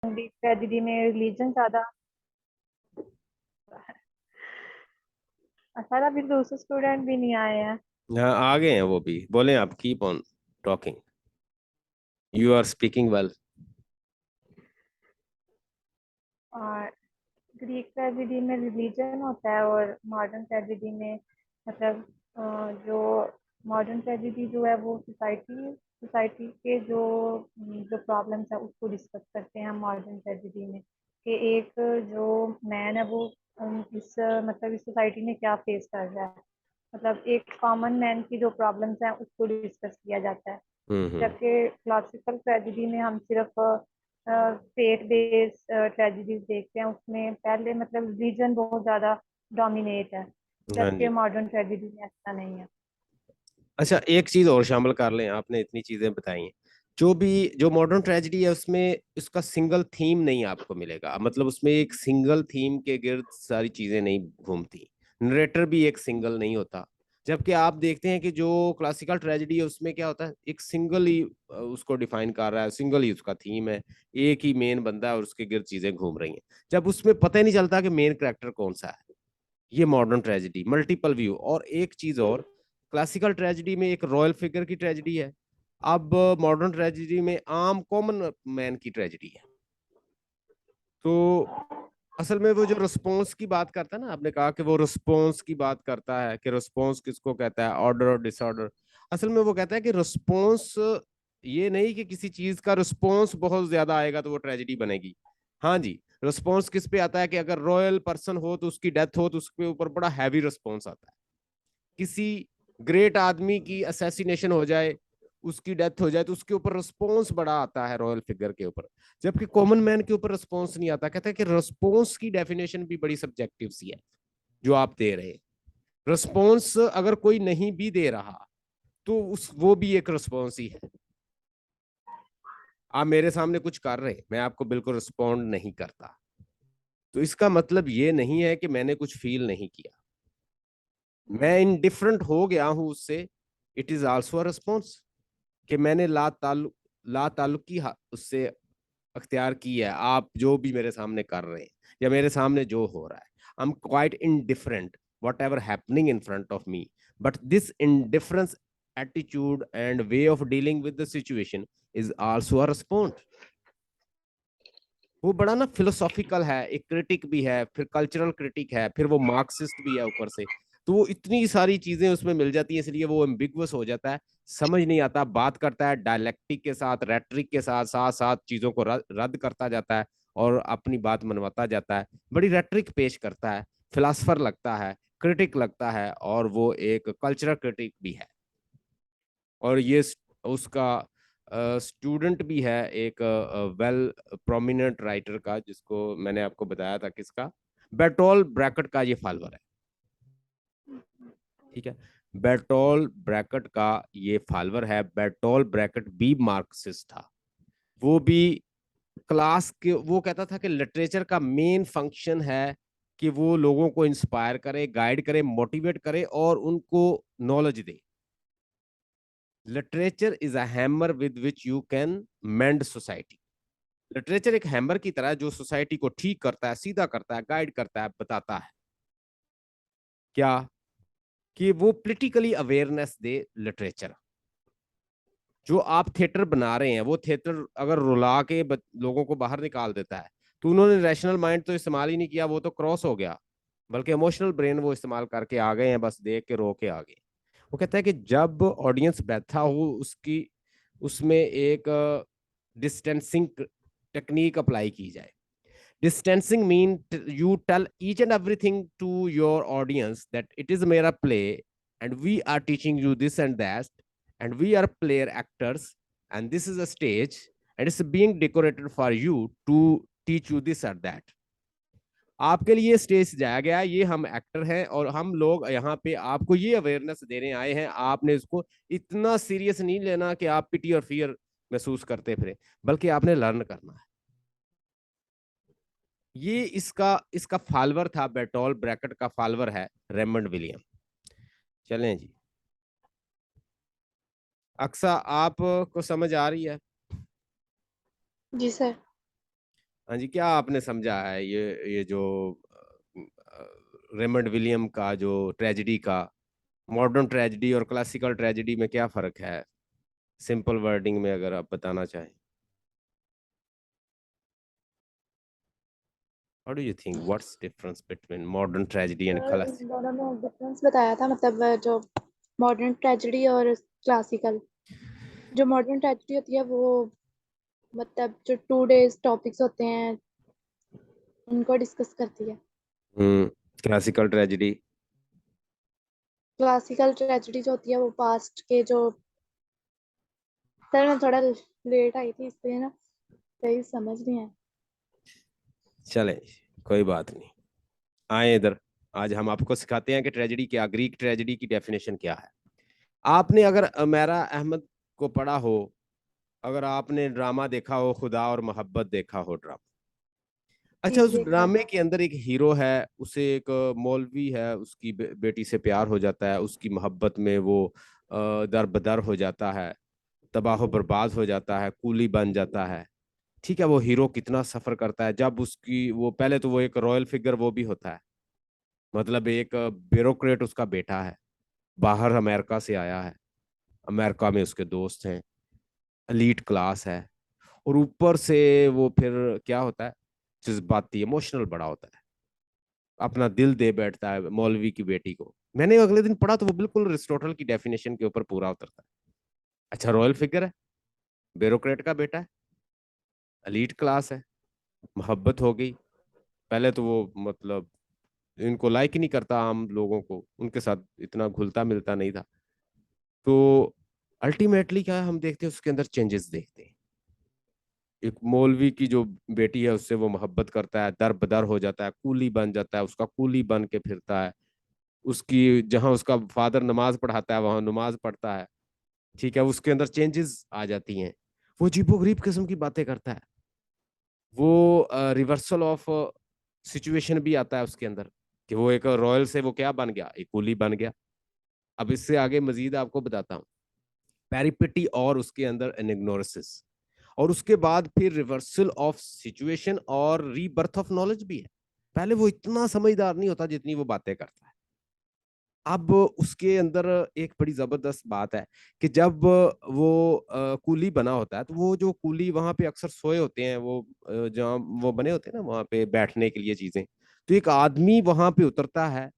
Tragedy में religion ज्यादा। सारा फिर दूसरे स्टूडेंट भी नहीं आए हैं। हाँ आ गए हैं वो भी, बोले आप keep on talking, you are speaking well. और ग्रीक ट्रेजेडी में रिलीजन होता है और मॉडर्न ट्रेजेडी में मतलब जो मॉडर्न ट्रेजेडी जो है वो सोसाइटी सोसाइटी के जो प्रॉब्लम्स है उसको डिस्कस करते हैं मॉडर्न ट्रेजेडी में कि एक जो मैन है वो मतलब इस सोसाइटी में क्या फेस कर रहा है। मतलब एक कॉमन मैन की जो प्रॉब्लम्स हैं उसको डिस्कस किया जाता है। हम्म। जबकि क्लासिकल ट्रेजेडी में हम सिर्फ फेथ बेस्ड ट्रेजेडीज देखते हैं, उसमें पहले मतलब रिलीजन बहुत ज्यादा डोमिनेट है। हाँ जबकि जी। मॉडर्न ट्रेजेडी में ऐसा नहीं है। अच्छा एक चीज और शामिल कर लें, आपने इतनी चीजें बताई हैं, जो भी जो मॉडर्न ट्रेजेडी है उसमें उसका सिंगल थीम नहीं आपको मिलेगा, मतलब उसमें एक सिंगल थीम के गिर्द सारी चीजें नहीं घूमती, नरेटर भी एक सिंगल नहीं होता। जबकि आप देखते हैं कि जो क्लासिकल ट्रेजेडी है उसमें क्या होता है, एक सिंगल ही उसको डिफाइन कर रहा है, सिंगल ही उसका थीम है, एक ही मेन बंदा है और उसके गिर्द चीजें घूम रही हैं। जब उसमें पता ही नहीं चलता कि मेन कैरेक्टर कौन सा है। ये मॉडर्न ट्रेजेडी मल्टीपल व्यू। और एक चीज और, क्लासिकल ट्रेजेडी में एक रॉयल फिगर की ट्रेजेडी है, अब मॉडर्न ट्रेजेडी में आम कॉमन मैन की ट्रेजेडी है। तो असल में वो जो रिस्पॉन्स की बात करता है ना, आपने कहा कि वो रिस्पॉन्स की बात करता है कि रिस्पॉन्स किसको कहता है, ऑर्डर और डिसऑर्डर। असल में वो कहता है कि रिस्पॉन्स ये नहीं कि किसी चीज का रिस्पॉन्स बहुत ज्यादा आएगा तो वो ट्रेजेडी बनेगी। हाँ जी, रिस्पॉन्स किस पे आता है कि अगर रॉयल पर्सन हो तो उसकी डेथ हो तो उसके ऊपर बड़ा हैवी रिस्पॉन्स आता है। किसी ग्रेट आदमी की असैसिनेशन हो जाए, उसकी डेथ हो जाए तो उसके ऊपर रिस्पॉन्स बड़ा आता है रॉयल फिगर के ऊपर। जबकि कॉमन मैन के ऊपर रिस्पॉन्स नहीं आता। कहता है कि रिस्पॉन्स की डेफिनेशन भी बड़ी सब्जेक्टिव सी है जो आप दे रहे हैं। रिस्पॉन्स अगर कोई नहीं भी दे रहा तो उस वो भी एक रिस्पॉन्स ही है। आप मेरे सामने कुछ कर रहे हैं, मैं आपको बिल्कुल रिस्पॉन्ड नहीं करता, तो इसका मतलब ये नहीं है कि मैंने कुछ फील नहीं किया। मैं इनडिफरेंट हो गया हूं उससे, it is also a response. कि मैंने ला ताल्लुकी उससे अख्तियार की है, आप जो भी मेरे सामने कर रहे हैं या मेरे सामने जो हो रहा है, I am quite indifferent what ever happening in front of me. But this indifference attitude and way of dealing with the situation is also a response. वो बड़ा ना फिलोसॉफिकल है, एक क्रिटिक भी है, फिर कल्चरल क्रिटिक है, फिर वो मार्क्सिस्ट भी है ऊपर से। तो वो इतनी सारी चीजें उसमें मिल जाती हैं, इसलिए वो एम्बिगुअस हो जाता है, समझ नहीं आता। बात करता है डायलेक्टिक के साथ, रेटरिक के साथ, साथ साथ चीजों को रद्द करता जाता है और अपनी बात मनवाता जाता है। बड़ी रेटरिक पेश करता है, फिलासफर लगता है, क्रिटिक लगता है, और वो एक कल्चरल क्रिटिक भी है। और ये उसका स्टूडेंट भी है एक वेल प्रोमिनेंट राइटर का, जिसको मैंने आपको बताया था किसका, बेटोल ब्रैकेट का ये फॉलोअर है। ठीक है, बेटोल ब्रैकेट का ये फॉलोअर है। बेटोल ब्रैकेट भी मार्क्सिस्ट था। वो भी क्लास के, वो कहता था कि लिटरेचर का मेन फंक्शन है कि वो लोगों को इंस्पायर करे, गाइड करे, मोटिवेट करे और उनको knowledge they. Literature is a hammer with which you can mend society. Literature एक हैमर की तरह है जो सोसाइटी को ठीक करता है, सीधा करता है, गाइड करता है, बताता है क्या, कि वो पॉलिटिकली अवेयरनेस दे। लिटरेचर जो आप थिएटर बना रहे हैं, वो थिएटर अगर रुला के लोगों को बाहर निकाल देता है, तो उन्होंने रैशनल माइंड तो इस्तेमाल ही नहीं किया, वो तो क्रॉस हो गया, बल्कि इमोशनल ब्रेन वो इस्तेमाल करके आ गए हैं, बस देख के रो के आ गए। वो कहता है कि जब ऑडियंस बैठा हो उसकी, उसमें एक डिस्टेंसिंग टेक्निक अप्लाई की जाए। Distancing mean you tell each and everything to your audience that it is mere play, and we are teaching you this and that, and we are player actors, and this is a stage, and it's being decorated for you to teach you this or that. आपके लिए stage सजाया गया है, ये हम actor हैं और हम लोग यहाँ पे आपको ये अवेयरनेस देने आए हैं। आपने इसको इतना सीरियस नहीं लेना कि आप पिटी और फियर महसूस करते फिरे, बल्कि आपने लर्न करना है। ये इसका इसका फॉलोअर था, बेटोल ब्रैकेट का फॉलोअर है रेमंड विलियम। चलें जी, अक्सा आप को समझ आ रही है? जी सर। हाँ जी, क्या आपने समझा है ये जो रेमंड विलियम का जो ट्रेजेडी का, मॉडर्न ट्रेजेडी और क्लासिकल ट्रेजेडी में क्या फर्क है, सिंपल वर्डिंग में अगर आप बताना चाहें? How do you think what's difference between modern tragedy and sir in classic? दोनों में डिफरेंस बताया था, मतलब जो मॉडर्न ट्रेजेडी और क्लासिकल। जो मॉडर्न ट्रेजेडी होती है वो मतलब जो 2 डेज टॉपिक्स होते हैं उनको डिस्कस करती है। Classical tragedy? क्लासिकल ट्रेजेडी जो होती है वो पास्ट के जो, सर मैं थोड़ा लेट आई थी इसलिए ना सही समझ नहीं है। चले, कोई बात नहीं, आए इधर। आज हम आपको सिखाते हैं कि ट्रेजेडी क्या, ग्रीक ट्रेजेडी की डेफिनेशन क्या है। आपने अगर अमेरा अहमद को पढ़ा हो, अगर आपने ड्रामा देखा हो, खुदा और मोहब्बत देखा हो ड्रामा, अच्छा, जी उस देखा है। ड्रामे के अंदर एक हीरो है, उसे एक मौलवी है, उसकी बेटी से प्यार हो जाता है, उसकी मोहब्बत में वो दर बदर हो जाता है, तबाह बर्बाद हो जाता है, कूली बन जाता है। ठीक है, वो हीरो कितना सफर करता है जब उसकी वो, पहले तो वो एक रॉयल फिगर वो भी होता है, मतलब एक ब्यूरोक्रेट उसका बेटा है, बाहर अमेरिका से आया है, अमेरिका में उसके दोस्त हैं, एलीट क्लास है, और ऊपर से वो फिर क्या होता है, जज्बाती इमोशनल बड़ा होता है, अपना दिल दे बैठता है मौलवी की बेटी को। मैंने अगले दिन पढ़ा तो वो बिल्कुल अरिस्टोटल की डेफिनेशन के ऊपर पूरा उतरता है। अच्छा, रॉयल फिगर है, ब्यूरोक्रेट का बेटा है, एलीट क्लास है, मोहब्बत हो गई। पहले तो वो मतलब इनको लाइक ही नहीं करता, आम लोगों को उनके साथ इतना घुलता मिलता नहीं था। तो अल्टीमेटली क्या है, हम देखते हैं उसके अंदर चेंजेस देखते हैं। एक मौलवी की जो बेटी है उससे वो मोहब्बत करता है, दर बदर हो जाता है, कूली बन जाता है, उसका कूली बन के फिरता है, उसकी जहां उसका फादर नमाज पढ़ाता है वहां नमाज पढ़ता है। ठीक है, उसके अंदर चेंजेस आ जाती हैं, वो अजीबोगरीब किस्म की बातें करता है, वो रिवर्सल ऑफ सिचुएशन भी आता है उसके अंदर, कि वो एक रॉयल से वो क्या बन गया, एक कुली बन गया। अब इससे आगे मजीद आपको बताता हूँ, पेरिपेटी और उसके अंदर एनिग्नोसिस, और उसके बाद फिर रिवर्सल ऑफ सिचुएशन और रीबर्थ ऑफ नॉलेज भी है। पहले वो इतना समझदार नहीं होता जितनी वो बातें करता है। अब उसके अंदर एक बड़ी जबरदस्त बात है कि जब वो कूली बना होता है, तो वो जो कूली वहां पे अक्सर सोए होते हैं, वो जहाँ वो बने होते हैं ना वहां पे बैठने के लिए चीजें, तो एक आदमी वहां पे उतरता है,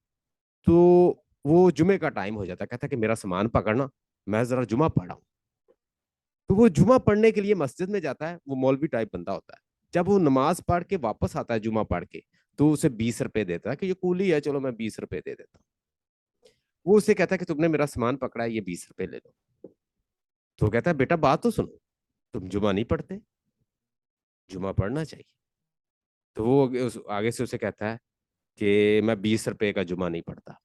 तो वो जुमे का टाइम हो जाता है, कहता है कि मेरा सामान पकड़ना, मैं जरा जुमा पढ़ा हूँ। तो वो जुमा पढ़ने के लिए मस्जिद में जाता है, वो मौलवी टाइप बंदा होता है। जब वो नमाज पढ़ के वापस आता है जुमा पढ़ के, तो उसे 20 रुपए देता है कि ये कूली है, चलो मैं 20 रुपए दे देता हूँ। वो उसे कहता है कि तुमने मेरा सामान पकड़ा है, ये 20 रुपए ले लो। तो वो कहता है बेटा बात तो सुनो, तुम जुमा नहीं पढ़ते, जुमा पढ़ना चाहिए। तो वो आगे से उसे कहता है कि मैं 20 रुपए का जुमा नहीं पढ़ता।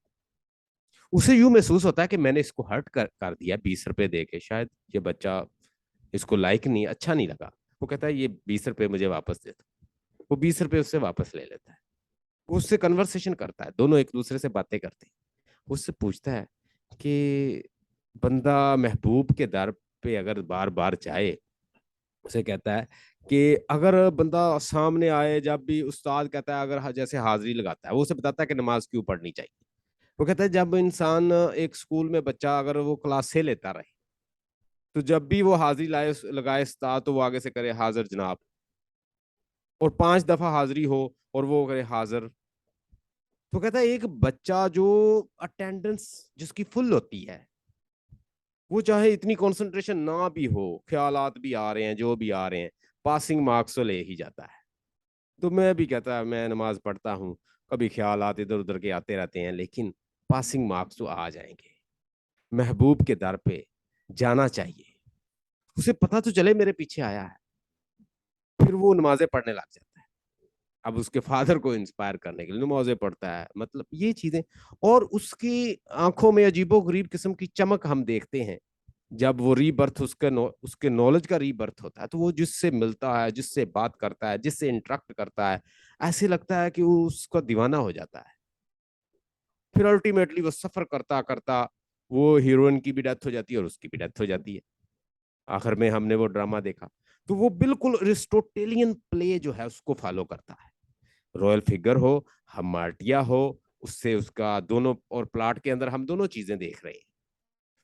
उसे यूं महसूस होता है कि मैंने इसको हर्ट कर दिया 20 रुपए दे के, शायद ये बच्चा, इसको लाइक नहीं, अच्छा नहीं लगा। वो कहता है ये 20 रुपए मुझे वापस दे दो। वो 20 रुपए उससे वापस ले लेता है। वो उससे कन्वर्सेशन करता है, दोनों एक दूसरे से बातें करते हैं। उससे पूछता है कि बंदा महबूब के दर पे अगर बार बार जाए, उसे कहता है कि अगर बंदा सामने आए, जब भी उस्ताद कहता है, अगर जैसे हाजिरी लगाता है, वो उसे बताता है कि नमाज क्यों पढ़नी चाहिए। वो कहता है जब इंसान, एक स्कूल में बच्चा अगर वो क्लास से लेता रहे, तो जब भी वो हाजिरी लाए लगाए उस्ताद, तो वो आगे से करे हाजिर जनाब, और 5 दफा हाजिरी हो और वो करे हाजिर। तो कहता है एक बच्चा जो अटेंडेंस जिसकी फुल होती है, वो चाहे इतनी कंसंट्रेशन ना भी हो, ख्यालात भी आ रहे हैं, जो भी आ रहे हैं, पासिंग मार्क्स तो ले ही जाता है। तो मैं भी कहता है मैं नमाज पढ़ता हूँ, कभी ख्यालात इधर उधर के आते रहते हैं, लेकिन पासिंग मार्क्स तो आ जाएंगे। महबूब के दर पे जाना चाहिए, उसे पता तो चले मेरे पीछे आया है। फिर वो नमाजें पढ़ने लग जाता है, अब उसके फादर को इंस्पायर करने के लिए नमाजें पढ़ता है, मतलब ये चीजें। और उसकी आंखों में अजीबो गरीब किस्म की चमक हम देखते हैं, जब वो रीबर्थ, उसके नॉलेज का रीबर्थ होता है, तो वो जिससे मिलता है, जिससे बात करता है, जिससे इंटरेक्ट करता है, ऐसे लगता है कि वो उसका दीवाना हो जाता है। फिर अल्टीमेटली वो सफर करता करता, वो हीरोइन की भी डेथ हो जाती है और उसकी भी डेथ हो जाती है। आखिर में हमने वो ड्रामा देखा। तो वो बिल्कुल अरिस्टोटेलियन प्ले जो है उसको फॉलो करता है। रॉयल फिगर हो, हमार्टिया हो, उससे उसका दोनों, और प्लॉट के अंदर हम दोनों चीजें देख रहे हैं।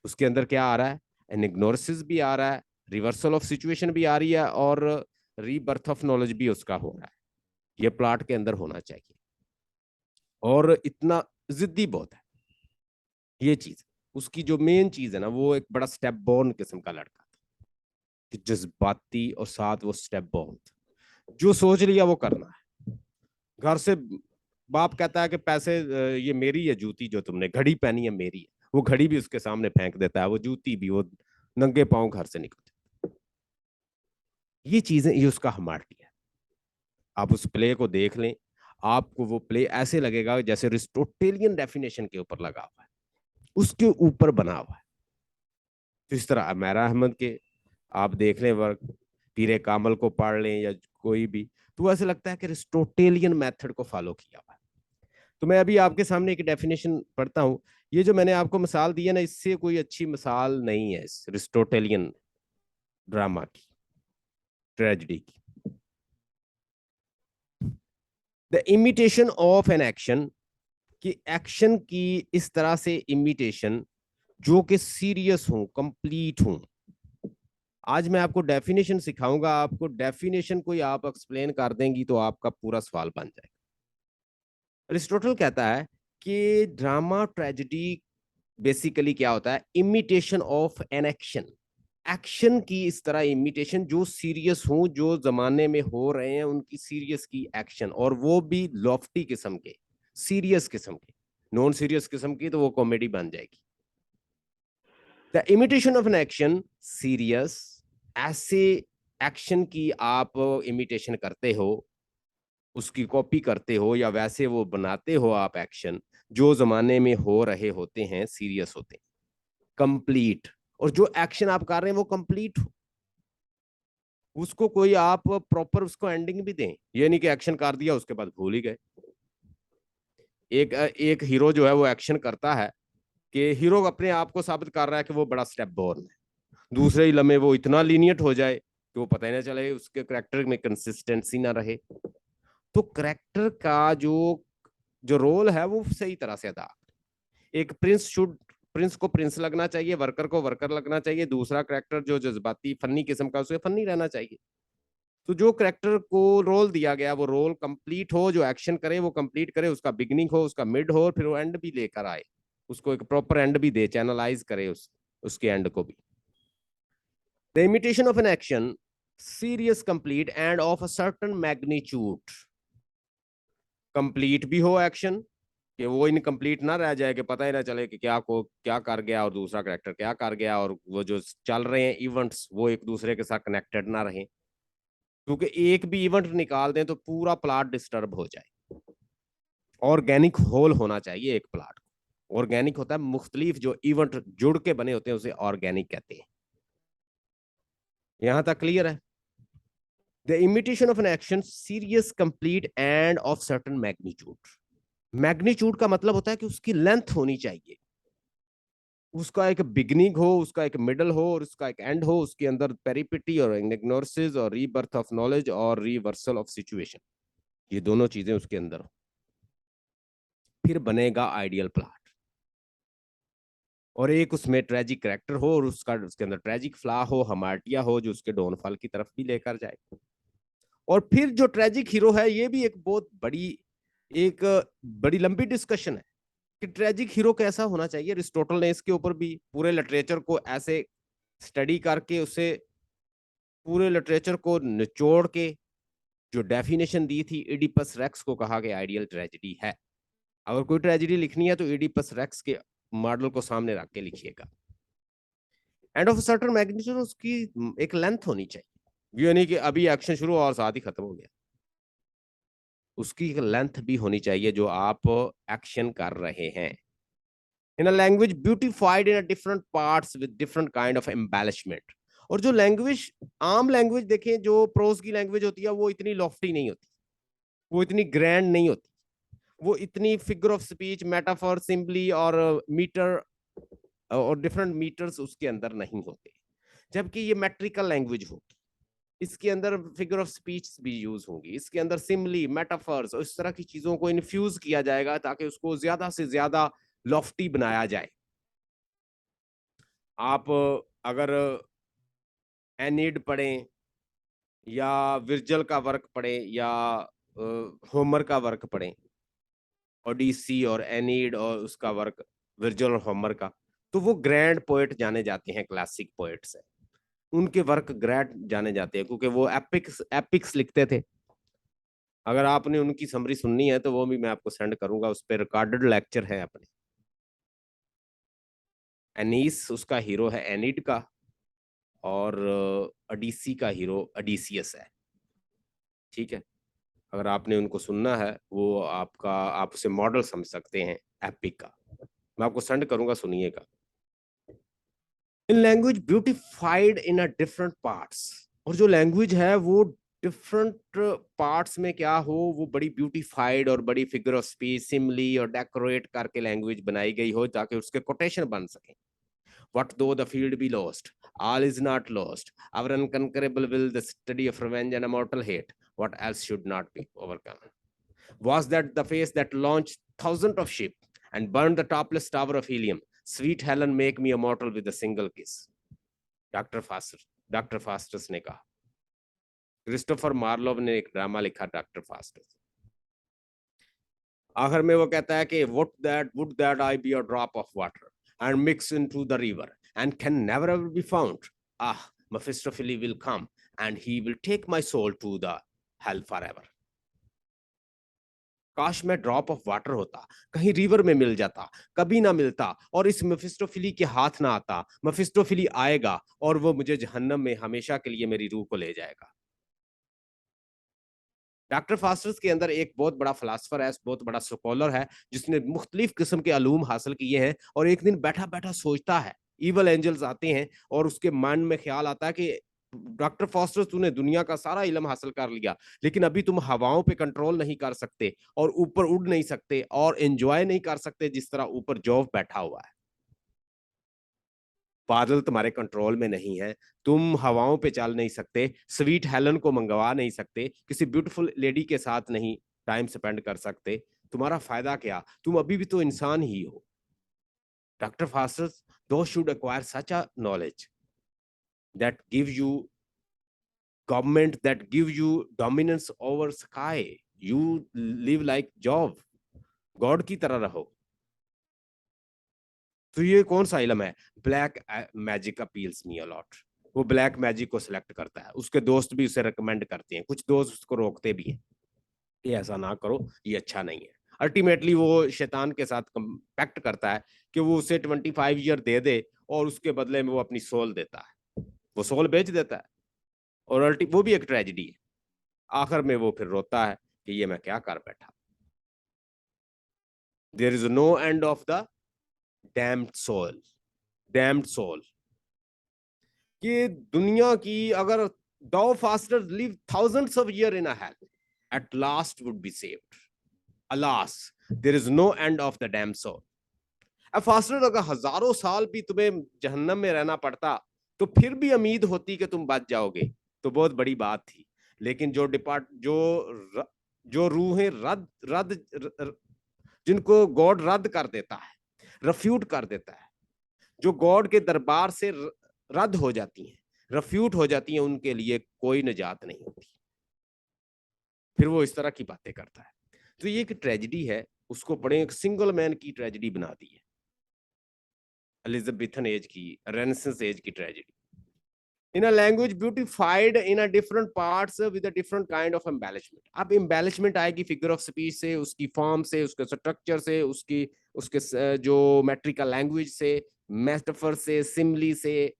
उसके अंदर क्या आ रहा है, एनिग्नोसिस भी आ रहा है, रिवर्सल ऑफ सिचुएशन भी आ रही है, और रीबर्थ ऑफ नॉलेज भी उसका हो रहा है। ये प्लॉट के अंदर होना चाहिए। और इतना जिद्दी बहुत है ये चीज। उसकी जो मेन चीज है ना, वो एक बड़ा स्टेप बॉर्न किस्म का लड़का था, कि जज्बाती और साथ वो स्टेप बॉर्न था। जो सोच लिया वो करना है। घर से बाप कहता है कि पैसे, ये मेरी है जूती, जो तुमने घड़ी पहनी है मेरी है, वो घड़ी भी उसके सामने फेंक देता है, वो जूती भी, वो नंगे पांव घर से निकलते। ये चीजें, ये उसका हमार्टी है। आप उस प्ले को देख लें, आपको वो प्ले ऐसे लगेगा जैसे अरिस्टोटेलियन डेफिनेशन के ऊपर लगा हुआ है, उसके ऊपर बना हुआ है। तो इस तरह अमेरा अहमद के आप देख लें वर्क, पीरे कामल को पढ़ लें या कोई भी, तो ऐसे लगता है कि अरिस्टोटेलियन मेथड को फॉलो किया हुआ है। तो मैं अभी आपके सामने एक डेफिनेशन पढ़ता हूं। ये जो मैंने आपको मिसाल दी है ना, इससे कोई अच्छी मिसाल नहीं है इस अरिस्टोटेलियन ड्रामा की, ट्रेजेडी की। The imitation of an action, कि एक्शन की इस तरह से इमिटेशन जो कि सीरियस हूं, कंप्लीट हूं। आज मैं आपको डेफिनेशन सिखाऊंगा, आपको डेफिनेशन कोई आप एक्सप्लेन कर देंगी तो आपका पूरा सवाल बन जाएगा। अरिस्टोटल कहता है कि ड्रामा ट्रेजेडी बेसिकली क्या होता है, imitation of an action, action की इस तरह इमिटेशन जो सीरियस हो, जो जमाने में हो रहे हैं उनकी सीरियस की एक्शन, और वो भी लॉफ्टी किस्म के, सीरियस किस्म के। नॉन सीरियस किस्म की तो वो कॉमेडी बन जाएगी। The imitation of an action serious, ऐसे एक्शन की आप इमिटेशन करते हो, उसकी कॉपी करते हो, या वैसे वो बनाते हो आप एक्शन जो जमाने में हो रहे होते हैं, सीरियस होते हैं, कंप्लीट। और जो एक्शन आप कर रहे हैं वो कंप्लीट हो, उसको कोई आप प्रॉपर उसको एंडिंग भी दें। ये नहीं कि एक्शन कर दिया उसके बाद भूल ही गए। एक हीरो जो है वो एक्शन करता है कि हीरो अपने आप को साबित कर रहा है कि वो बड़ा स्टेप बॉर्न है, दूसरे ही लम्हे वो इतना लीनियट हो जाए कि वो पता ही ना चले, उसके करेक्टर में कंसिस्टेंसी ना रहे। तो करेक्टर का जो जो रोल है वो सही तरह से अदा। एक प्रिंस को प्रिंस लगना चाहिए, वर्कर को वर्कर लगना चाहिए, दूसरा करेक्टर जो जज्बाती फनी किस्म का उसे फनी रहना चाहिए। तो जो करेक्टर को रोल दिया गया वो रोल कंप्लीट हो, जो एक्शन करे वो कंप्लीट करे, उसका बिगनिंग हो, उसका मिड हो, और फिर वो एंड भी लेकर आए, उसको एक प्रॉपर एंड भी दे, चैनलाइज करे उसके एंड को भी। The imitation of an action serious, complete end of a certain magnitude, complete भी हो एक्शन, कि वो इनकम्प्लीट ना रह जाए, कि पता ही ना चले कि क्या को क्या कर गया और दूसरा करेक्टर क्या कर गया, और वो जो चल रहे हैं इवेंट्स वो एक दूसरे के साथ कनेक्टेड ना रहे, क्योंकि एक भी इवेंट निकाल दें तो पूरा प्लॉट डिस्टर्ब हो जाए। ऑर्गेनिक होल होना चाहिए एक प्लॉट को। ऑर्गेनिक होता है मुख्तलिफ जो इवेंट जुड़ के बने होते हैं, उसे ऑर्गेनिक कहते हैं। यहां तक क्लियर है? The imitation of an action serious, complete end of certain magnitude. Magnitude का मतलब होता है कि उसकी लेंथ होनी चाहिए, उसका एक बिगनिंग हो, उसका एक मिडल हो, और उसका एक एंड हो, उसके अंदर पेरिपिटी और इग्नोसिस और रीबर्थ ऑफ नॉलेज और रिवर्सल ऑफ सिचुएशन, ये दोनों चीजें उसके अंदर हो, फिर बनेगा आइडियल प्लॉट। और एक उसमें ट्रेजिक कैरेक्टर हो, और उसके अंदर ट्रेजिक फ्ला हो, हमार्टिया हो, जो उसके डाउनफॉल की तरफ भी लेकर जाए। और फिर जो ट्रेजिक हीरो है, ये भी एक बड़ी लंबी डिस्कशन है कि ट्रेजिक हीरो कैसा होना चाहिए। अरिस्टोटल ने इसके ऊपर भी पूरे लिटरेचर को ऐसे स्टडी करके, उसे पूरे लिटरेचर को निचोड़ के जो डेफिनेशन दी थी, इडिपस रेक्स को कहा गया आइडियल ट्रेजेडी है। अगर कोई ट्रेजेडी लिखनी है तो इडिपस रेक्स के मॉडल को सामने रख के लिखिएगा। एंड ऑफ सर्टेन मैग्नीट्यूड, उसकी एक लेंथ होनी चाहिए, ये नहीं कि अभी एक्शन शुरू और साथ ही खत्म हो गया। उसकी एक लेंथ भी होनी चाहिए जो आप एक्शन कर रहे हैं। In a language beautified in different parts with different kind of embellishment. और जो लैंग्वेज, आम लैंग्वेज देखें, जो प्रोज की लैंग्वेज होती है वो इतनी लॉफ्टी नहीं होती, वो इतनी ग्रैंड नहीं होती, वो इतनी फिगर ऑफ स्पीच, मेटाफर, सिंबली और मीटर और डिफरेंट मीटर्स उसके अंदर नहीं होते, जबकि ये मेट्रिकल लैंग्वेज होगी। इसके अंदर फिगर ऑफ स्पीच भी यूज होंगी, इसके अंदर सिमली, मेटाफर्स और इस तरह की चीजों को इन्फ्यूज किया जाएगा ताकि उसको ज्यादा से ज्यादा लॉफ्टी बनाया जाए। आप अगर एनीड पढ़ें या विर्जल का वर्क पढ़ें या होमर का वर्क पढ़ें, ओडिसी और एनीड और उसका वर्क, विर्जल और होमर का, तो वो ग्रैंड पोएट जाने जाते हैं, क्लासिक पोएट्स हैं, उनके वर्क ग्रैंड जाने जाते हैं क्योंकि वो एपिक्स एपिक्स लिखते थे। अगर आपने उनकी समरी सुननी है तो वो भी मैं आपको सेंड करूंगा, उस पर रिकॉर्डेड लेक्चर है अपने। एनीस उसका हीरो है एनिड का, और ओडिसी का हीरो ओडिसियस है। ठीक है, अगर आपने उनको सुनना है वो आपका, आप उसे मॉडल समझ सकते हैं एपिक का। मैं आपको सेंड करूंगा, सुनिएगा। In language beautified in a different parts, और जो लैंग्वेज है वो डिफरेंट पार्ट्स में क्या हो, वो बड़ी ब्यूटिफाइड और बड़ी फिगर ऑफ स्पीच, सिमली और डेकोरेट करके लैंग्वेज बनाई गई हो ताकि उसके कोटेशन बन सके। What though the field be lost, all is not lost. Our unconquerable will, the study of revenge and immortal hate. What else should not be overcome? Was that the face that launched thousands of ships and burned the topless tower of helium? Sweet Helen, make me immortal with a single kiss. Doctor Faustus ने कहा। Christopher Marlowe ने एक drama लिखा doctor Faustus. आखिर में वो कहता है कि would that I be a drop of water and mix into the river and can never ever be found. Ah, Mephistopheles will come and he will take my soul to the hell forever. काश मैं drop of water होता, कहीं river में मिल जाता, कभी ना मिलता और इस मेफिस्टोफिली के हाथ ना आता। मेफिस्टोफिली आएगा और वो मुझे जहन्नम में हमेशा के लिए मेरी रूह को ले जाएगा। डॉक्टर फास्टस के अंदर एक बहुत बड़ा फिलासफर है, बहुत बड़ा स्कॉलर है, जिसने मुख्तलिफ किस्म के अलूम हासिल किए हैं, और एक दिन बैठा बैठा सोचता है, इवल एंजल्स आते हैं और उसके मन में ख्याल आता है कि डॉक्टर फास्टस, तूने दुनिया का सारा इल्म हासिल कर लिया, लेकिन अभी तुम हवाओं पे कंट्रोल नहीं कर सकते और ऊपर उड़ नहीं सकते और एंजॉय नहीं कर सकते जिस तरह ऊपर जॉब बैठा हुआ है। बादल तुम्हारे कंट्रोल में नहीं है, तुम हवाओं पे चल नहीं सकते, स्वीट हेलन को मंगवा नहीं सकते, किसी ब्यूटीफुल लेडी के साथ नहीं टाइम स्पेंड कर सकते, तुम्हारा फायदा क्या, तुम अभी भी तो इंसान ही हो। Doctor Faustus, those should acquire such a knowledge that give you government, that give you dominance over sky, you live like Job, God की तरह रहो। तो ये कौन सा इलम है? Black magic appeals me a lot. वो ब्लैक मैजिक को सिलेक्ट करता है, उसके दोस्त भी उसे रिकमेंड करते हैं, कुछ दोस्त उसको रोकते भी हैं, ये ऐसा ना करो, ये अच्छा नहीं है। अल्टीमेटली वो शैतान के साथ कंपैक्ट करता है कि वो उसे 25 ईयर दे दे और उसके बदले में वो अपनी सोल देता है, वो सोल बेच देता है, और वो भी एक ट्रेजिडी है। आखिर में वो फिर रोता है कि ये मैं क्या कर बैठा। There is no end of the damned soul, damned soul. कि दुनिया की अगर दो fasters live thousands of years in a hell, at last would be saved. Alas, there is no end of the damned soul. अब faster, अगर हजारों साल भी तुम्हें जहन्नम में रहना पड़ता तो फिर भी उम्मीद होती कि तुम बच जाओगे, तो बहुत बड़ी बात थी। लेकिन जो रूहें जिनको गॉड रद्द कर देता है, रफ्यूट कर देता है, जो गॉड के दरबार से रद्द हो जाती हैं, रफ्यूट हो जाती हैं, उनके लिए कोई निजात नहीं होती। फिर वो इस तरह की बातें करता है। तो ये एक ट्रेजिडी है, उसको पढ़े, एक सिंगल मैन की ट्रेजिडी बना दी है, एलिजाबेथन एज की, रेनेसेंस एज की tragedy. In a language beautified in a different parts with a different kind of embellishment. अब embellishment आएगी फिगर ऑफ स्पीच से, उसकी फॉर्म से, उसके स्ट्रक्चर से, उसके जो मेट्रिकल लैंग्वेज से, मेटाफर से, सिमली से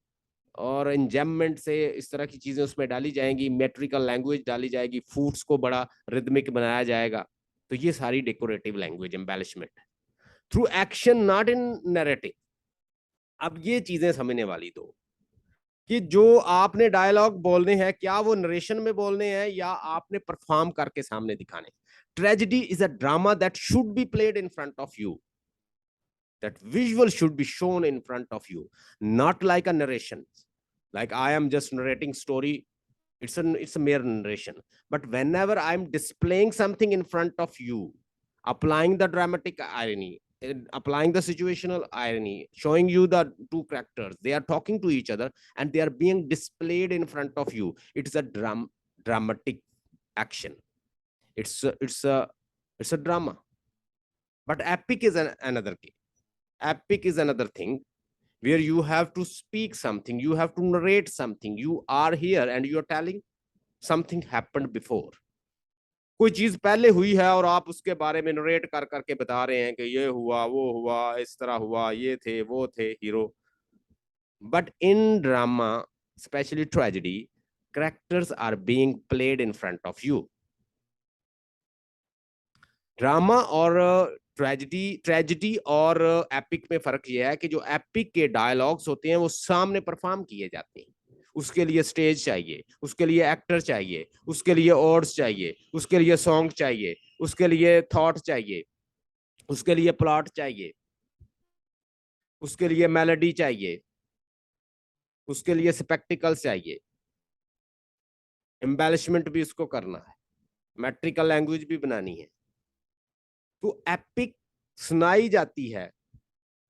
और एंजेममेंट से, इस तरह की चीजें उसमें डाली जाएंगी, मेट्रिकल लैंग्वेज डाली जाएगी, फूड्स को बड़ा रिदमिक बनाया जाएगा। तो ये सारी decorative language embellishment through action, not in narrative. अब ये चीजें समझने वाली दो कि जो आपने डायलॉग बोलने हैं, क्या वो नरेशन में बोलने हैं या आपने परफॉर्म करके सामने दिखाने। Tragedy is a drama that should be played in front of you, that visual should be shown in front of you, not like a narration, like I am just narrating story it's a mere narration. But whenever I'm displaying something in front of you, applying the dramatic irony, applying the situational irony, showing you the two characters, they are talking to each other and they are being displayed in front of you. It's a dramatic action. It's a drama. But epic is another thing. Epic is another thing where you have to speak something, you have to narrate something. You are here and you are telling something happened before. कोई चीज पहले हुई है और आप उसके बारे में नरेट कर करके बता रहे हैं कि ये हुआ, वो हुआ, इस तरह हुआ, ये थे, वो थे hero. But in drama, especially tragedy, characters are being played in front of you. Drama और ट्रेजिडी और एपिक में फर्क यह है कि जो एपिक के डायलॉग्स होते हैं वो सामने परफॉर्म किए जाते हैं. उसके लिए स्टेज चाहिए, उसके लिए एक्टर चाहिए, उसके लिए ऑर्ड्स चाहिए, उसके लिए सॉन्ग चाहिए, उसके लिए थॉट चाहिए, उसके लिए प्लॉट चाहिए, उसके लिए मेलोडी चाहिए, उसके लिए स्पेक्टिकल्स चाहिए, एम्बेलिशमेंट भी उसको करना है, मैट्रिकल लैंग्वेज भी बनानी है. तो एपिक सुनाई जाती है.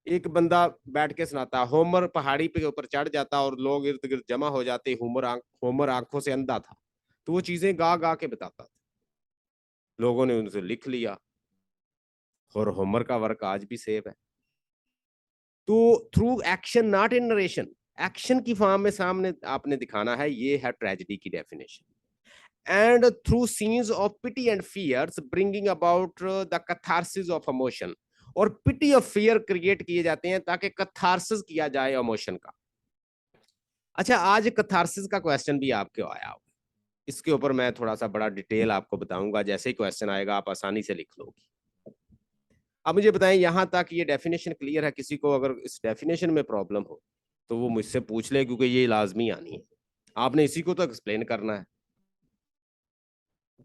एक बंदा बैठ के सुनाता है, होमर पहाड़ी पे ऊपर चढ़ जाता और लोग इर्द गिर्द जमा हो जाते. होमर आंखों से अंधा था तो वो चीजें गा गा के बताता था. लोगों ने उनसे लिख लिया और होमर का वर्क आज भी सेव है. तो through action, not in narration, action की फॉर्म में सामने आपने दिखाना है. ये है ट्रेजेडी की definition. And through scenes of pity and fears, bringing about the catharsis of emotion. और पिटी और फियर क्रिएट किए जाते हैं ताकि कथारसिस किया जाए इमोशन का. अच्छा, आज कथारसिस का क्वेश्चन भी आपके आया होगा. इसके ऊपर मैं थोड़ा सा बड़ा डिटेल आपको बताऊंगा. जैसे ही क्वेश्चन आएगा आप आसानी से लिख लोगे. अब मुझे बताएं, यहां तक ये डेफिनेशन क्लियर है? किसी को अगर इस डेफिनेशन में प्रॉब्लम हो तो वो मुझसे पूछ ले, क्योंकि ये लाजमी आनी है. आपने इसी को तो एक्सप्लेन करना है.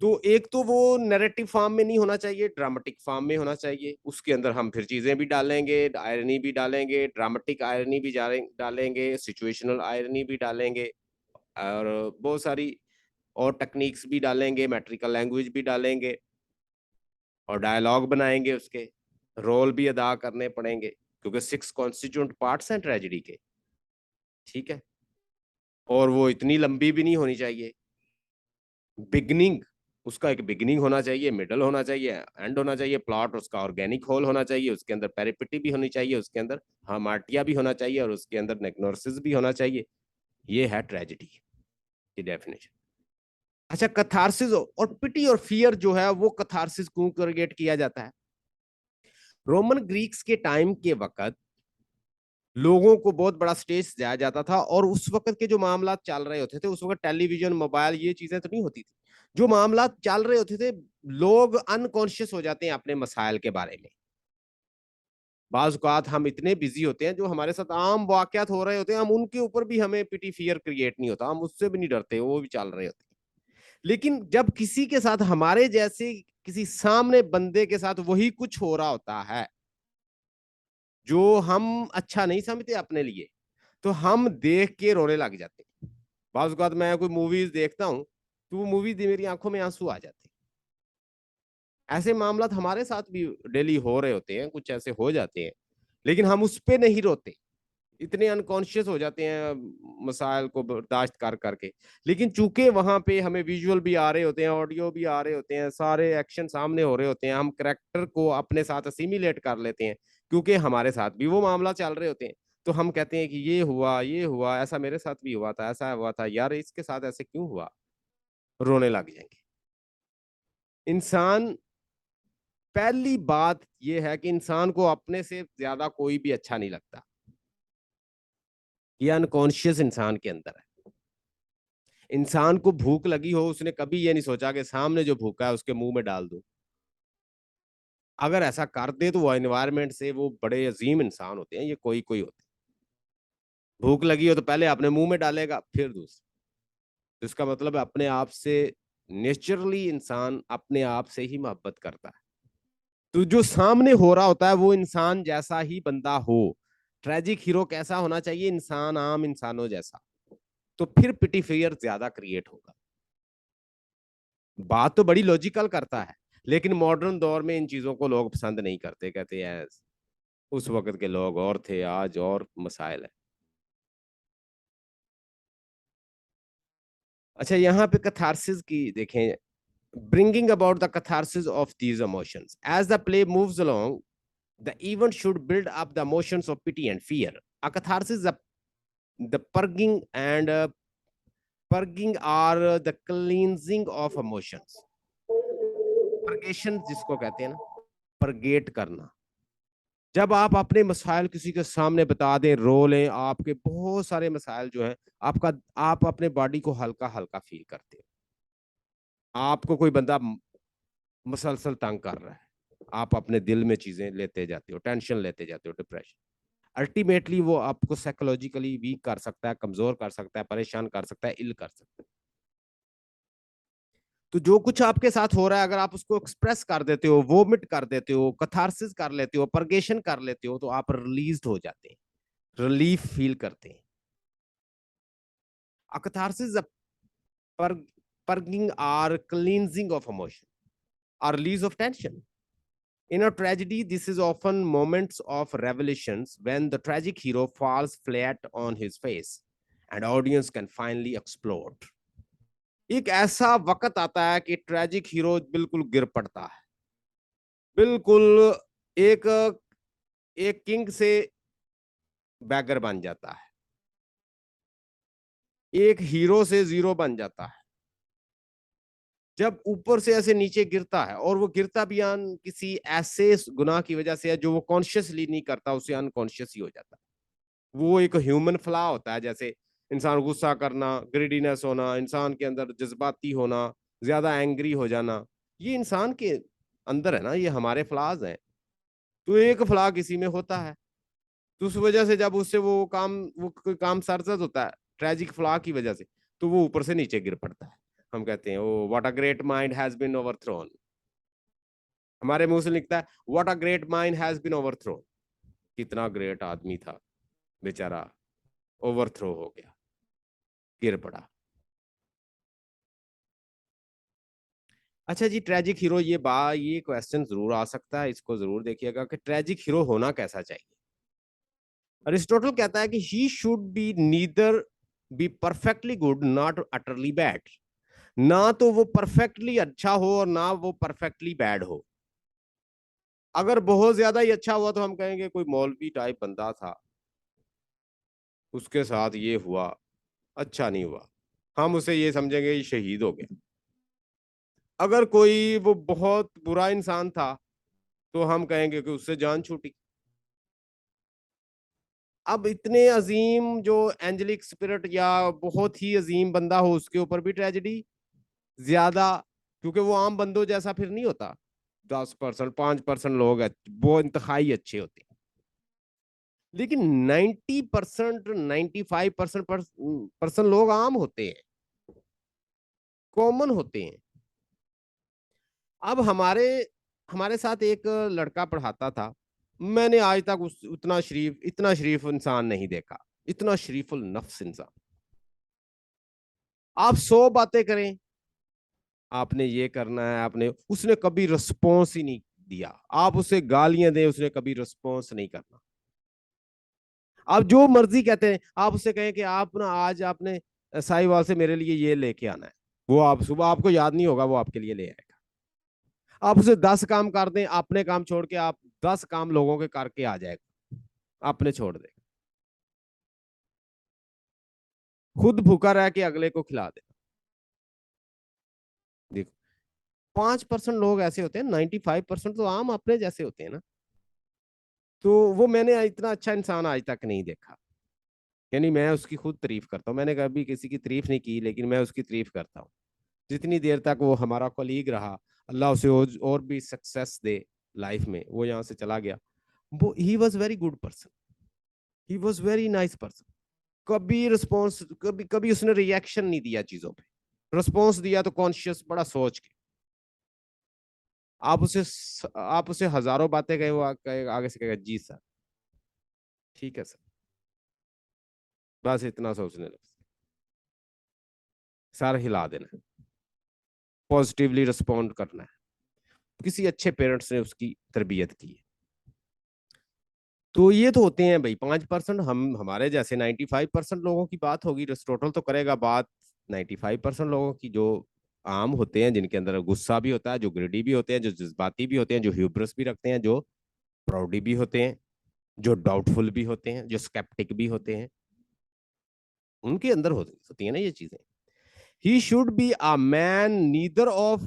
तो एक तो वो नैरेटिव फॉर्म में नहीं होना चाहिए, ड्रामेटिक फॉर्म में होना चाहिए. उसके अंदर हम फिर चीजें भी डालेंगे, आयरनी भी डालेंगे, ड्रामेटिक आयरनी भी डालेंगे, सिचुएशनल आयरनी भी डालेंगे, और बहुत सारी और टेक्निक्स भी डालेंगे, मैट्रिकल लैंग्वेज भी डालेंगे, और डायलॉग बनाएंगे. उसके रोल भी अदा करने पड़ेंगे क्योंकि 6 कॉन्स्टिट्यूएंट पार्ट्स हैं ट्रेजेडी के. ठीक है. और वो इतनी लंबी भी नहीं होनी चाहिए. बिगनिंग, उसका एक बिगिनिंग होना चाहिए, मिडल होना चाहिए, एंड होना चाहिए. प्लॉट उसका ऑर्गेनिक होल होना चाहिए, उसके अंदर पेरिपिटी भी होनी चाहिए, उसके अंदर हामार्टिया भी होना चाहिए, और उसके अंदर नेक्नोसिस भी होना चाहिए. ये है ट्रेजेडी की डेफिनेशन. अच्छा, कथारसिस और पिटी और फियर जो है वो कथारसिस क्यों क्रिएट किया जाता है? रोमन ग्रीक्स के टाइम के वक्त लोगों को बहुत बड़ा स्टेज सजाया जाता था, और उस वक्त के जो मामला चल रहे होते थे, उस वक्त टेलीविजन, मोबाइल, ये चीजें तो नहीं होती थी. जो मामला चल रहे होते थे, लोग अनकॉन्शियस हो जाते हैं अपने मसाइल के बारे में. बाज़ औक़ात हम इतने बिजी होते हैं, जो हमारे साथ आम वाकयात हो रहे होते हैं, हम उनके ऊपर भी हमें पिटी फियर क्रिएट नहीं होता, हम उससे भी नहीं डरते, वो भी चल रहे होते हैं. लेकिन जब किसी के साथ, हमारे जैसे किसी सामने बंदे के साथ वही कुछ हो रहा होता है जो हम अच्छा नहीं समझते अपने लिए, तो हम देख के रोने लग जाते हैं. बाज़ औक़ात मैं कोई मूवीज देखता हूँ तो वो मूवी मेरी आंखों में आंसू आ जाते हैं. ऐसे मामला हमारे साथ भी डेली हो रहे होते हैं, कुछ ऐसे हो जाते हैं, लेकिन हम उस पे नहीं रोते. इतने अनकॉन्शियस हो जाते हैं मसाइल को बर्दाश्त कर करके. लेकिन चूंकि वहां पे हमें विजुअल भी आ रहे होते हैं, ऑडियो भी आ रहे होते हैं, सारे एक्शन सामने हो रहे होते हैं, हम कैरेक्टर को अपने साथ असिमिलेट कर लेते हैं, क्योंकि हमारे साथ भी वो मामला चल रहे होते हैं. तो हम कहते हैं कि ये हुआ, ऐसा मेरे साथ भी हुआ था, ऐसा हुआ था, यार इसके साथ ऐसे क्यों हुआ, रोने लग जाएंगे. इंसान, पहली बात यह है कि इंसान को अपने से ज्यादा कोई भी अच्छा नहीं लगता. ये अनकॉन्शियस इंसान के अंदर है. इंसान को भूख लगी हो, उसने कभी ये नहीं सोचा कि सामने जो भूखा है उसके मुंह में डाल दूं. अगर ऐसा कर दे तो वो एनवायरनमेंट से वो बड़े अजीम इंसान होते हैं. ये कोई कोई होते हैं, भूख लगी हो तो पहले अपने मुंह में डालेगा, फिर दूसरा. तो इसका मतलब अपने आप से, नेचुरली इंसान अपने आप से ही मोहब्बत करता है. तो जो सामने हो रहा होता है वो इंसान जैसा ही बंदा हो. ट्रेजिक हीरो कैसा होना चाहिए? इंसान, आम इंसानों जैसा. तो फिर पिटी फियर ज्यादा क्रिएट होगा. बात तो बड़ी लॉजिकल करता है, लेकिन मॉडर्न दौर में इन चीजों को लोग पसंद नहीं करते, कहते हैं उस वक्त के लोग और थे, आज और मसाइल है। अच्छा, यहाँ पे कैथारसिस की देखें, bringing about the catharsis of these emotions. As the play moves along, the event should build up the emotions of pity and fear. A catharsis, the purging and purging are the cleansing of emotions. Purgation जिसको कहते हैं ना, परगेट करना। जब आप अपने मसाइल किसी के सामने बता दें, रो लें, आपके बहुत सारे मसाइल जो हैं, आप अपने बॉडी को हल्का हल्का फील करते हो। आपको कोई बंदा मसलसल तंग कर रहा है, आप अपने दिल में चीजें लेते जाते हो, टेंशन लेते जाते हो, डिप्रेशन। अल्टीमेटली वो आपको साइकोलॉजिकली वीक कर सकता है, कमजोर कर सकता है, परेशान कर सकता है, इल कर सकता है। तो जो कुछ आपके साथ हो रहा है, अगर आप उसको एक्सप्रेस कर देते हो, वोमिट कर देते हो, कथारसिस कर लेते हो, परगेशन कर लेते हो, तो आप रिलीज हो जाते हैं, रिलीफ फील करते हैं। Catharsis purging or cleansing of emotion or release of tension. In a tragedy, this is often moments of revelations when the tragic hero falls flat on his face and audience can finally explode. एक ऐसा वक्त आता है कि tragic hero बिल्कुल गिर पड़ता है, बिल्कुल एक एक किंग से बैगर बन जाता है, एक हीरो से जीरो बन जाता है। जब ऊपर से ऐसे नीचे गिरता है, और वो गिरता भी किसी ऐसे गुनाह की वजह से है जो वो कॉन्शियसली नहीं करता, उसे अनकॉन्शियस ही हो जाता है। वो एक ह्यूमन फ्लॉ होता है, जैसे इंसान गुस्सा करना, ग्रीडीनेस होना, इंसान के अंदर जज्बाती होना, ज्यादा एंग्री हो जाना, ये इंसान के अंदर है ना, ये हमारे फ्लॉज हैं। तो एक फ्लॉ किसी में होता है, तो उस वजह से जब उससे वो कोई काम सरजद होता है ट्रेजिक फ्लॉ की वजह से, तो वो ऊपर से नीचे गिर पड़ता है। हम कहते हैं oh what a great mind has been overthrown. हमारे मुंह से निकलता है what a great mind has been overthrown. कितना ग्रेट आदमी था, बेचारा ओवरथ्रो हो गया, गिर पड़ा। अच्छा जी, ट्रेजिक हीरो, ये क्वेश्चन जरूर आ सकता है, इसको जरूर देखिएगा कि ट्रेजिक हीरो होना कैसा चाहिए। अरिस्टोटल कहता है कि he should be neither be perfectly good not utterly bad. ना तो वो परफेक्टली अच्छा हो और ना वो परफेक्टली बैड हो। अगर बहुत ज्यादा ही अच्छा हुआ तो हम कहेंगे कोई मौलवी टाइप बंदा था, उसके साथ ये हुआ, अच्छा नहीं हुआ, हम उसे ये समझेंगे ये शहीद हो गया। अगर कोई वो बहुत बुरा इंसान था, तो हम कहेंगे कि उससे जान छूटी। अब इतने अजीम जो एंजेलिक स्पिरिट या बहुत ही अजीम बंदा हो, उसके ऊपर भी ट्रेजेडी ज्यादा, क्योंकि वो आम बंदों जैसा फिर नहीं होता। 10%, 5% लोग है वो इंतहाई अच्छे होते हैं, लेकिन 90%, 95% लोग आम होते हैं, कॉमन होते हैं। अब हमारे हमारे साथ एक लड़का पढ़ाता था, मैंने आज तक इतना शरीफ इंसान नहीं देखा, इतना शरीफुल नफ्स इंसान। आप 100 बातें करें, आपने ये करना है, आपने, उसने कभी रिस्पॉन्स ही नहीं दिया। आप उसे गालियां दें, उसने कभी रिस्पॉन्स नहीं करना। आप जो मर्जी कहते हैं, आप उससे कहें कि आप ना आज आपने साहिवाल से मेरे लिए ये लेके आना है, वो आप सुबह, आपको याद नहीं होगा, वो आपके लिए ले आएगा। आप उसे 10 काम कर दें, अपने काम छोड़ के आप 10 काम लोगों के करके आ जाएगा, आपने छोड़ देगा। खुद भूखा रह के अगले को खिला दे। देखो, 5% लोग ऐसे होते हैं, 95% तो आम अपने जैसे होते हैं ना। तो वो मैंने इतना अच्छा इंसान आज तक नहीं देखा। यानी मैं उसकी खुद तारीफ करता हूँ, मैंने कभी किसी की तारीफ नहीं की, लेकिन मैं उसकी तारीफ करता हूँ। जितनी देर तक वो हमारा कलीग रहा, अल्लाह उसे और भी सक्सेस दे लाइफ में, वो यहाँ से चला गया। वो he was very good person, he was very nice person. कभी रिस्पॉन्स, कभी कभी उसने रिएक्शन नहीं दिया चीजों पे, रिस्पॉन्स दिया तो कॉन्शियस, बड़ा सोच के। आप उसे आप उसे हजारों बातें कहे, वो आगे से कहेगा जी सर, ठीक है सर, बस इतना सोचने लग, सर हिला देना। पॉजिटिवली रिस्पॉन्ड करना है, किसी अच्छे पेरेंट्स ने उसकी तरबियत की है। तो ये तो होते हैं भाई 5%। हम हमारे जैसे 95% लोगों की बात होगी, एरिस्टोटल तो करेगा बात 95% लोगों की, जो आम होते हैं, जिनके अंदर गुस्सा भी होता है, जो ग्रेडी भी होते हैं, जो जज्बाती भी होते हैं, जो ह्यूब्रस भी रखते हैं, जो प्राउडी भी होते हैं, जो डाउटफुल भी होते हैं, जो स्केप्टिक भी होते हैं, उनके अंदर होती है ना ये चीजें। He should be a man neither of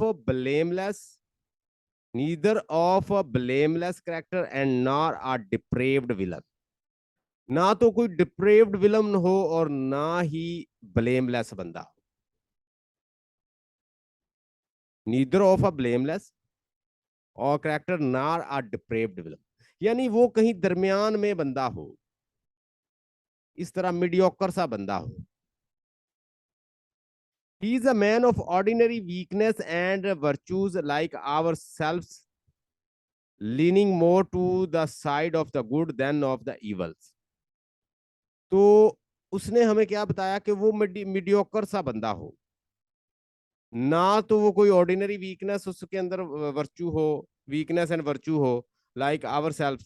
blameless character and nor a depraved villain। ना तो कोई डिप्रेव्ड विलन हो और ना ही ब्लेमलेस बंदा हो। नीदर ऑफ अ ब्लेमलेस और कैरेक्टर नार अ डिप्रेव्ड विलन, यानी वो कहीं दरमियान में बंदा हो, इस तरह मीडियोकर सा बंदा हो। He is a man of ordinary weakness and virtues like ourselves, leaning more to the side of the good than of the evils। तो उसने हमें क्या बताया कि वो मीडियोकर सा बंदा हो, ना तो वो कोई ऑर्डिनरी वीकनेस उसके अंदर वर्च्यू हो, वीकनेस एंड वर्च्यू हो, like our self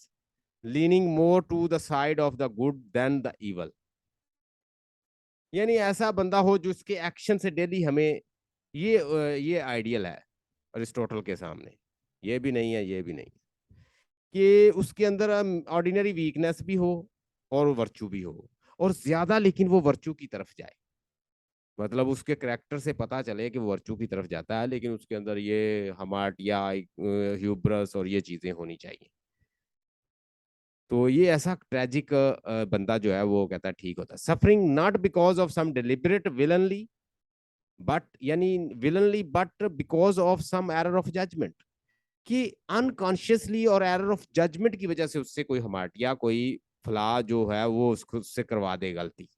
leaning more to the side of the good than the evil. यानी ऐसा बंदा हो जो उसके एक्शन से डेली हमें ये आइडियल है अरिस्टोटल के सामने। ये भी नहीं है, ये भी नहीं, कि उसके अंदर ऑर्डिनरी वीकनेस भी हो और वर्च्यू भी हो, और ज्यादा लेकिन वो वर्च्यू की तरफ जाए। मतलब उसके करैक्टर से पता चले कि वो वर्चू की तरफ जाता है, लेकिन उसके अंदर ये हमाटिया, ह्यूब्रस और ये चीजें होनी चाहिए। तो ये ऐसा ट्रेजिक बंदा जो है वो कहता है ठीक होता है। Suffering not because of some deliberate villainy but, यानी villainy but because of some error of judgement, कि अनकॉन्शियसली और एरर ऑफ जजमेंट की वजह से उससे कोई हमाटिया, कोई फ्ला जो है वो उससे करवा दे गलती,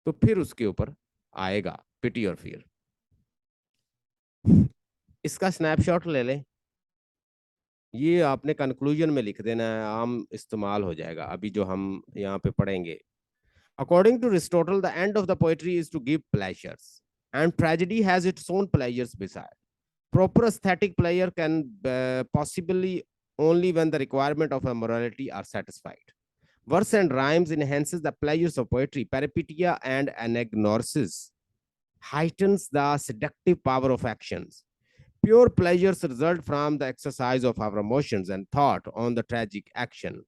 तो फिर उसके ऊपर आएगा पिटी और फियर। इसका स्नैपशॉट ले लें, ये आपने कंक्लूजन में लिख देना है, आम इस्तेमाल हो जाएगा अभी जो हम यहाँ पे पढ़ेंगे। According to Aristotle, the end of the poetry is to give pleasures, and tragedy has its own pleasures beside. Proper aesthetic pleasure can possibly only when the requirement of a morality are satisfied. Verse and rhymes enhances the pleasures of poetry. Peripeteia and anagnorisis heightens the seductive power of actions. Pure pleasures result from the exercise of our emotions and thought on the tragic action.